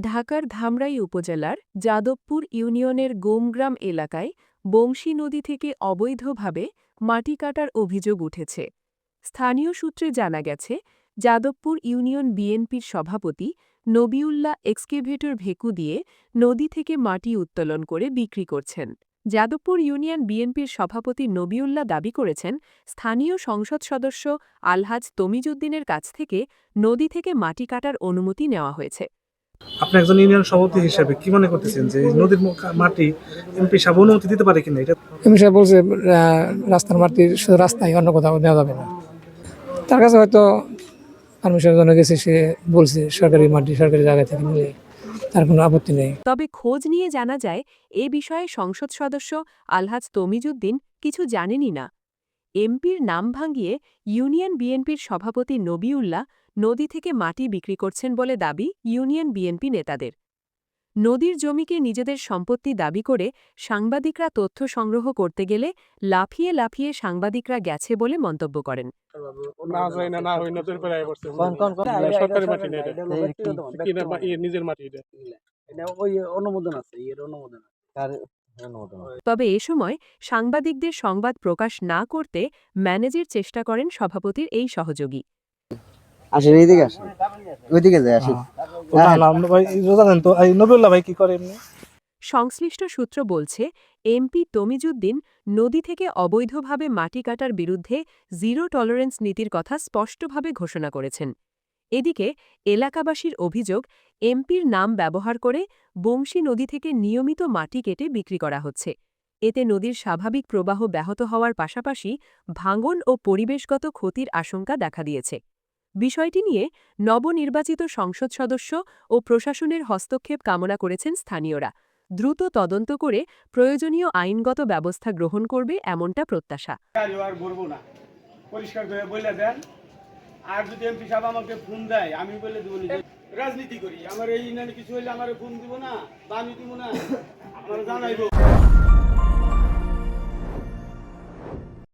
ঢাকার ধামরাই উপজেলার যাদবপুর ইউনিয়নের গোমগ্রাম এলাকায় বংশী নদী থেকে অবৈধভাবে মাটি কাটার অভিযোগ উঠেছে। স্থানীয় সূত্রে জানা গেছে, যাদবপুর ইউনিয়ন বিএনপির সভাপতি নবিউল্লাহ এক্সকেভেটর ভেকু দিয়ে নদী থেকে মাটি উত্তোলন করে বিক্রি করছেন। যাদবপুর ইউনিয়ন বিএনপির সভাপতি নবিউল্লাহ দাবি করেছেন, স্থানীয় সংসদ সদস্য আলহাজ তমিজউদ্দিনের কাছ থেকে নদী থেকে মাটি কাটার অনুমতি নেওয়া হয়েছে। আপনি একজন ইউনিয়ন সভাপতি হিসেবে কি মনে করতেছেন যে নদীর মাটি এমপি সাহেব অনুমতি দিতে পারে কিনা? এটা এমপি সাহেব বলছে রাস্তার মাটি শুধু রাস্তায়, অন্য কোথাও দেওয়া যাবে না। তার কাছে হয়তো পারমিশনের জন্য গেছে, সে বলছে সরকারি মাটি সরকারি জায়গা থেকে নিলে তার কোনো আপত্তি নেই। তবে খোঁজ নিয়ে জানা যায়, এ বিষয়ে সংসদ সদস্য আলহাজ তমিজউদ্দিন কিছু জানেনই না। এমপির নাম ভাঙিয়ে ইউনিয়ন বিএনপির সভাপতি নবিউল্লাহ নদী থেকে মাটি বিক্রি করছেন বলে দাবি ইউনিয়ন বিএনপি নেতাদের। নদীর জমিকে নিজেদের সম্পত্তি দাবি করে সাংবাদিকরা তথ্য সংগ্রহ করতে গেলে লাফিয়ে লাফিয়ে সাংবাদিকরা গেছে বলে মন্তব্য করেন। তবে এ সময় সাংবাদিকদের সংবাদ প্রকাশ না করতে ম্যানেজের চেষ্টা করেন সভাপতির এই সহযোগী। সংশ্লিষ্ট সূত্র বলছে, এমপি তমিজউদ্দিন নদী থেকে অবৈধভাবে মাটি কাটার বিরুদ্ধে জিরো টলারেন্স নীতির কথা স্পষ্টভাবে ঘোষণা করেছেন। এদিকে এলাকাবাসীর অভিযোগ, এমপির নাম ব্যবহার করে বংশী নদী থেকে নিয়মিত মাটি কেটে বিক্রি করা হচ্ছে। এতে নদীর স্বাভাবিক প্রবাহ ব্যাহত হওয়ার পাশাপাশি ভাঙন ও পরিবেশগত ক্ষতির আশঙ্কা দেখা দিয়েছে। বিষয়টি নিয়ে নবনির্বাচিত সংসদ সদস্য ও প্রশাসনের হস্তক্ষেপ কামনা করেছেন স্থানীয়রা। দ্রুত তদন্ত করে প্রয়োজনীয় আইনগত ব্যবস্থা গ্রহণ করবে এমনটা প্রত্যাশা। আর যদি এমপি সাহেব আমাকে ফোন দেয়, আমি বলে দেবো রাজনীতি করি, আমার এই কিছু হইলে আমার ফোন দিব না বা আমি দিব না, আমার জানাইব।